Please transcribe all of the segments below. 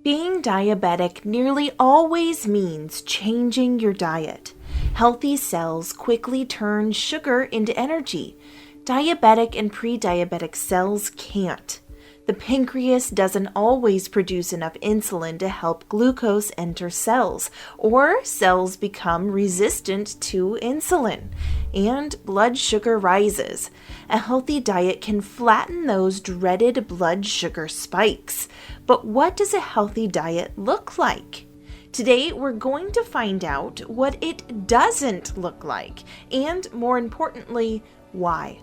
Being diabetic nearly always means changing your diet. Healthy cells quickly turn sugar into energy. Diabetic and pre-diabetic cells can't. The pancreas doesn't always produce enough insulin to help glucose enter cells, or cells become resistant to insulin, and blood sugar rises. A healthy diet can flatten those dreaded blood sugar spikes. But what does a healthy diet look like? Today, we're going to find out what it doesn't look like, and more importantly, why.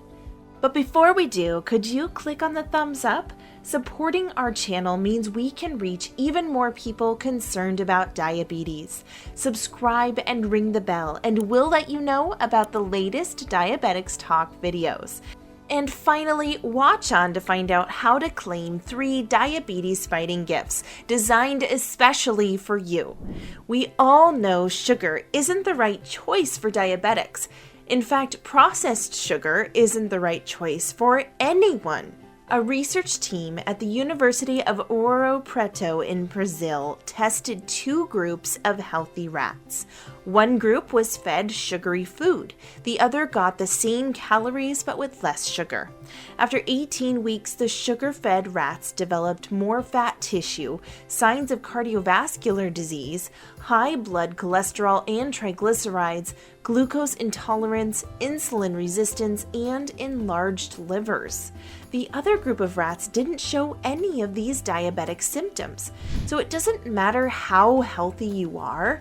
But before we do, could you click on the thumbs up? Supporting our channel means we can reach even more people concerned about diabetes. Subscribe and ring the bell, and we'll let you know about the latest Diabetics Talk videos. And finally, watch on to find out how to claim 3 diabetes-fighting gifts designed especially for you. We all know sugar isn't the right choice for diabetics. In fact, processed sugar isn't the right choice for anyone. A research team at the University of Ouro Preto in Brazil tested 2 groups of healthy rats. One group was fed sugary food. The other got the same calories but with less sugar. After 18 weeks, the sugar-fed rats developed more fat tissue, signs of cardiovascular disease, high blood cholesterol and triglycerides, glucose intolerance, insulin resistance, and enlarged livers. The other group of rats didn't show any of these diabetic symptoms. So it doesn't matter how healthy you are,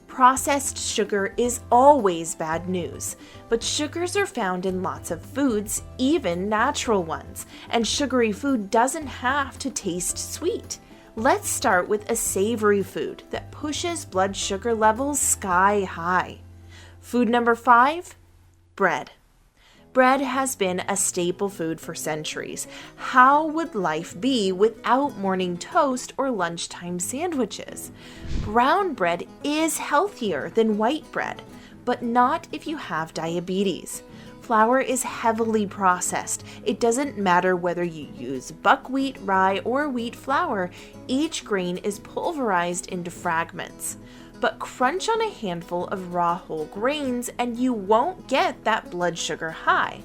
processed sugar is always bad news. But sugars are found in lots of foods, even natural ones, and sugary food doesn't have to taste sweet. Let's start with a savory food that pushes blood sugar levels sky high. Food number 5, bread. Bread has been a staple food for centuries. How would life be without morning toast or lunchtime sandwiches? Brown bread is healthier than white bread, but not if you have diabetes. Flour is heavily processed. It doesn't matter whether you use buckwheat, rye, or wheat flour. Each grain is pulverized into fragments. But crunch on a handful of raw whole grains and you won't get that blood sugar high.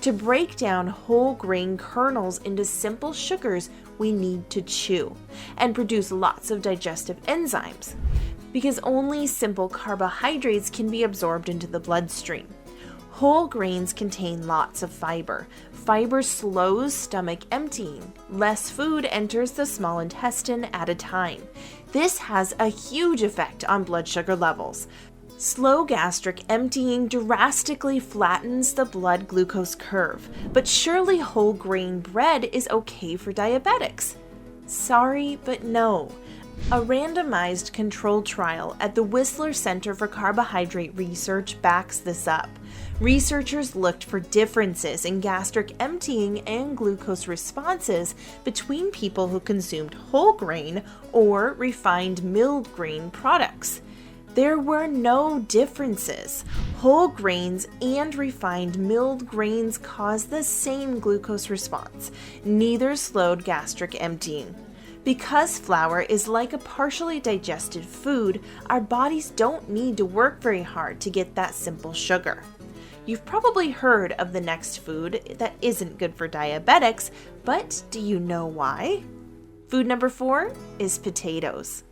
To break down whole grain kernels into simple sugars, we need to chew and produce lots of digestive enzymes, because only simple carbohydrates can be absorbed into the bloodstream. Whole grains contain lots of fiber. Fiber slows stomach emptying. Less food enters the small intestine at a time. This has a huge effect on blood sugar levels. Slow gastric emptying drastically flattens the blood glucose curve, but surely whole grain bread is okay for diabetics. Sorry, but no. A randomized controlled trial at the Whistler Center for Carbohydrate Research backs this up. Researchers looked for differences in gastric emptying and glucose responses between people who consumed whole grain or refined milled grain products. There were no differences. Whole grains and refined milled grains caused the same glucose response. Neither slowed gastric emptying. Because flour is like a partially digested food, our bodies don't need to work very hard to get that simple sugar. You've probably heard of the next food that isn't good for diabetics, but do you know why? Food number 4 is potatoes.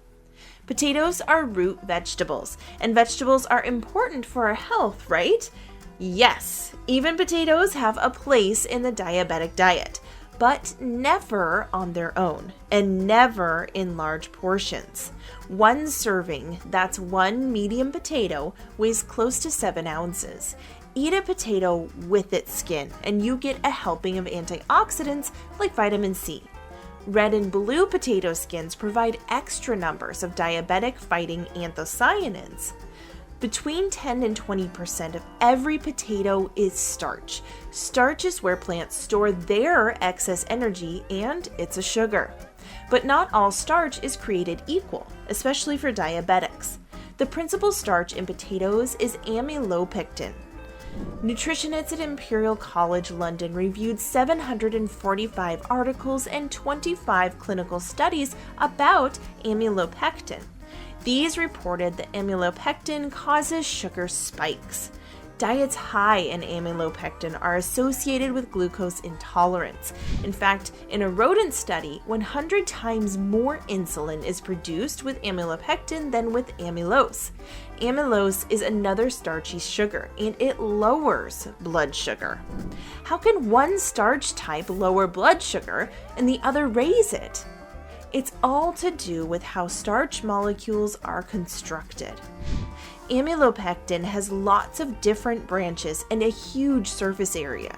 Potatoes are root vegetables, and vegetables are important for our health, right? Yes, even potatoes have a place in the diabetic diet, but never on their own, and never in large portions. One serving, that's 1 medium potato, weighs close to 7 ounces. Eat a potato with its skin, and you get a helping of antioxidants like vitamin C. Red and blue potato skins provide extra numbers of diabetic-fighting anthocyanins. Between 10 and 20% of every potato is starch. Starch is where plants store their excess energy, and it's a sugar. But not all starch is created equal, especially for diabetics. The principal starch in potatoes is amylopectin. Nutritionists at Imperial College London reviewed 745 articles and 25 clinical studies about amylopectin. These reported that amylopectin causes sugar spikes. Diets high in amylopectin are associated with glucose intolerance. In fact, in a rodent study, 100 times more insulin is produced with amylopectin than with amylose. Amylose is another starchy sugar, and it lowers blood sugar. How can one starch type lower blood sugar and the other raise it? It's all to do with how starch molecules are constructed. Amylopectin has lots of different branches and a huge surface area.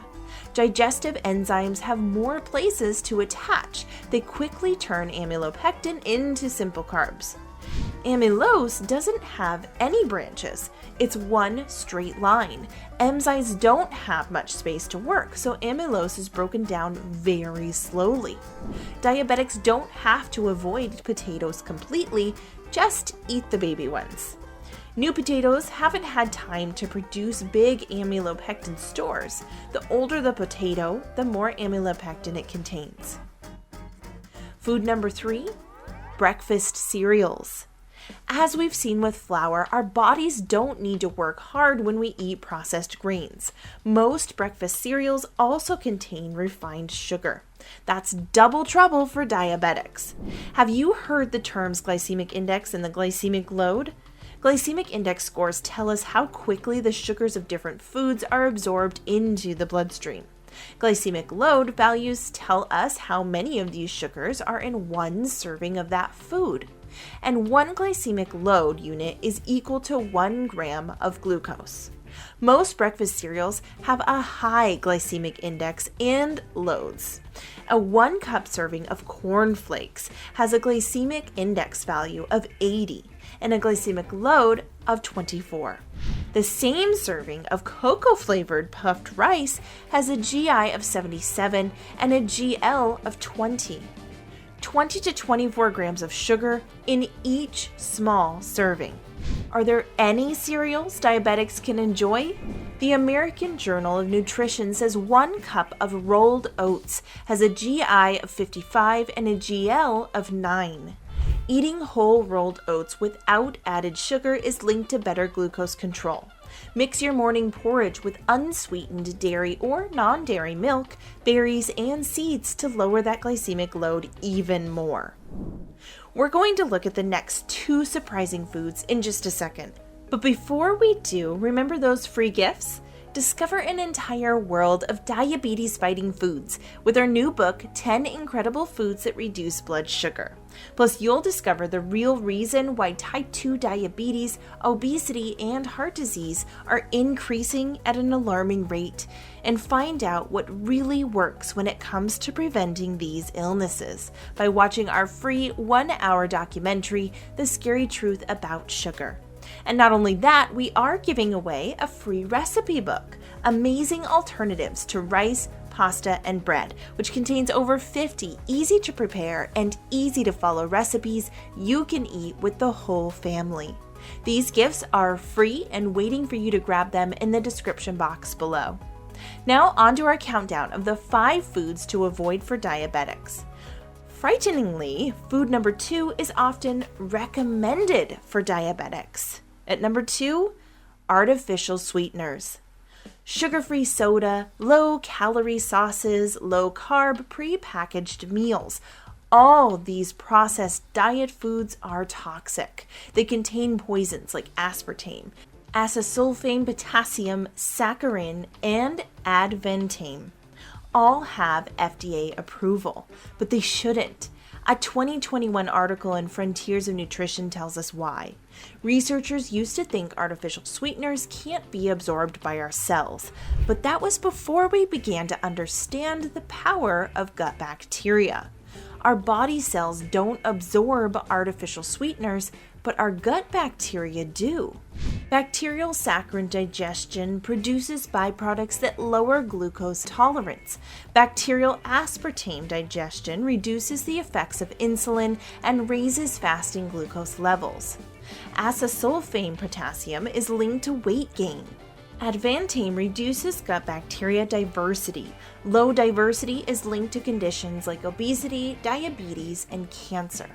Digestive enzymes have more places to attach. They quickly turn amylopectin into simple carbs. Amylose doesn't have any branches. It's one straight line. Enzymes don't have much space to work, so amylose is broken down very slowly. Diabetics don't have to avoid potatoes completely, just eat the baby ones. New potatoes haven't had time to produce big amylopectin stores. The older the potato, the more amylopectin it contains. Food number 3, breakfast cereals. As we've seen with flour, our bodies don't need to work hard when we eat processed grains. Most breakfast cereals also contain refined sugar. That's double trouble for diabetics. Have you heard the terms glycemic index and the glycemic load? Glycemic index scores tell us how quickly the sugars of different foods are absorbed into the bloodstream. Glycemic load values tell us how many of these sugars are in one serving of that food. And one glycemic load unit is equal to 1 gram of glucose. Most breakfast cereals have a high glycemic index and loads. A 1 cup serving of corn flakes has a glycemic index value of 80 and a glycemic load of 24. The same serving of cocoa-flavored puffed rice has a GI of 77 and a GL of 20. 20 to 24 grams of sugar in each small serving. Are there any cereals diabetics can enjoy? The American Journal of Nutrition says 1 cup of rolled oats has a GI of 55 and a GL of 9. Eating whole rolled oats without added sugar is linked to better glucose control. Mix your morning porridge with unsweetened dairy or non-dairy milk, berries, and seeds to lower that glycemic load even more. We're going to look at the next 2 surprising foods in just a second. But before we do, remember those free gifts? Discover an entire world of diabetes-fighting foods with our new book, 10 Incredible Foods That Reduce Blood Sugar. Plus, you'll discover the real reason why type 2 diabetes, obesity, and heart disease are increasing at an alarming rate, and find out what really works when it comes to preventing these illnesses by watching our free 1-hour documentary, The Scary Truth About Sugar. And not only that, we are giving away a free recipe book, Amazing Alternatives to Rice, Pasta, and Bread, which contains over 50 easy to prepare and easy to follow recipes you can eat with the whole family. These gifts are free and waiting for you to grab them in the description box below. Now on to our countdown of the 5 foods to avoid for diabetics. Frighteningly, food number 2 is often recommended for diabetics. At number 2, artificial sweeteners. Sugar-free soda, low-calorie sauces, low-carb pre-packaged meals. All these processed diet foods are toxic. They contain poisons like aspartame, acesulfame, potassium, saccharin, and advantame. All have FDA approval, but they shouldn't. A 2021 article in Frontiers of Nutrition tells us why. Researchers used to think artificial sweeteners can't be absorbed by our cells, but that was before we began to understand the power of gut bacteria. Our body cells don't absorb artificial sweeteners, but our gut bacteria do. Bacterial saccharin digestion produces byproducts that lower glucose tolerance. Bacterial aspartame digestion reduces the effects of insulin and raises fasting glucose levels. Acesulfame potassium is linked to weight gain. Advantame reduces gut bacteria diversity. Low diversity is linked to conditions like obesity, diabetes, and cancer.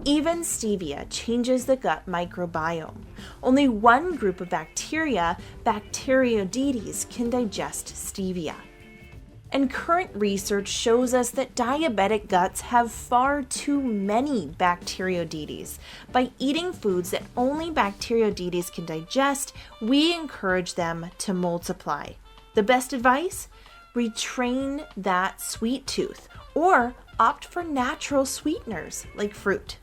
Even stevia changes the gut microbiome. Only one group of bacteria, Bacteroidetes, can digest stevia. And current research shows us that diabetic guts have far too many Bacteroidetes. By eating foods that only Bacteroidetes can digest, we encourage them to multiply. The best advice? Retrain that sweet tooth, or opt for natural sweeteners like fruit.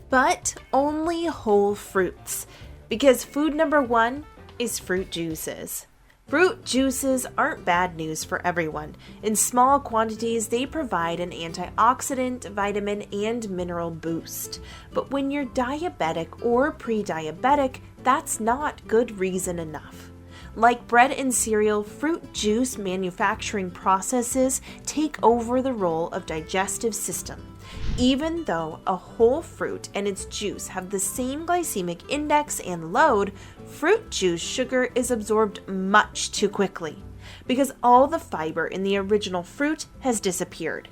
But only whole fruits, because food number one is fruit juices. Fruit juices aren't bad news for everyone. In small quantities, they provide an antioxidant, vitamin, and mineral boost. But when you're diabetic or pre-diabetic, that's not good reason enough. Like bread and cereal, fruit juice manufacturing processes take over the role of digestive system. Even though a whole fruit and its juice have the same glycemic index and load, fruit juice sugar is absorbed much too quickly because all the fiber in the original fruit has disappeared.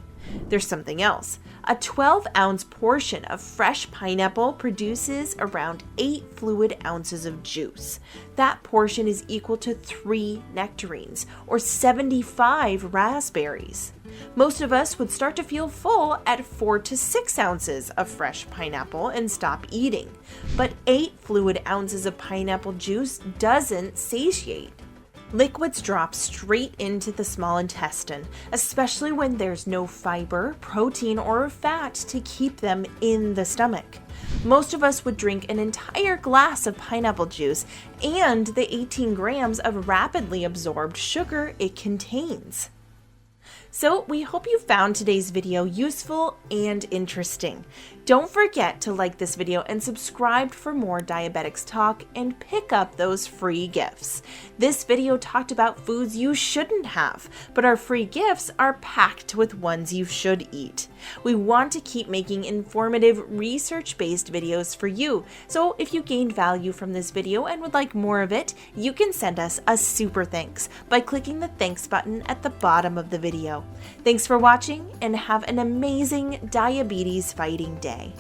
There's something else. A 12-ounce portion of fresh pineapple produces around 8 fluid ounces of juice. That portion is equal to 3 nectarines, or 75 raspberries. Most of us would start to feel full at 4 to 6 ounces of fresh pineapple and stop eating. But 8 fluid ounces of pineapple juice doesn't satiate. Liquids drop straight into the small intestine, especially when there's no fiber, protein, or fat to keep them in the stomach. Most of us would drink an entire glass of pineapple juice and the 18 grams of rapidly absorbed sugar it contains. So we hope you found today's video useful and interesting. Don't forget to like this video and subscribe for more diabetics talk and pick up those free gifts. This video talked about foods you shouldn't have, but our free gifts are packed with ones you should eat. We want to keep making informative, research-based videos for you, so if you gained value from this video and would like more of it, you can send us a super thanks by clicking the thanks button at the bottom of the video. Thanks for watching and have an amazing diabetes fighting day.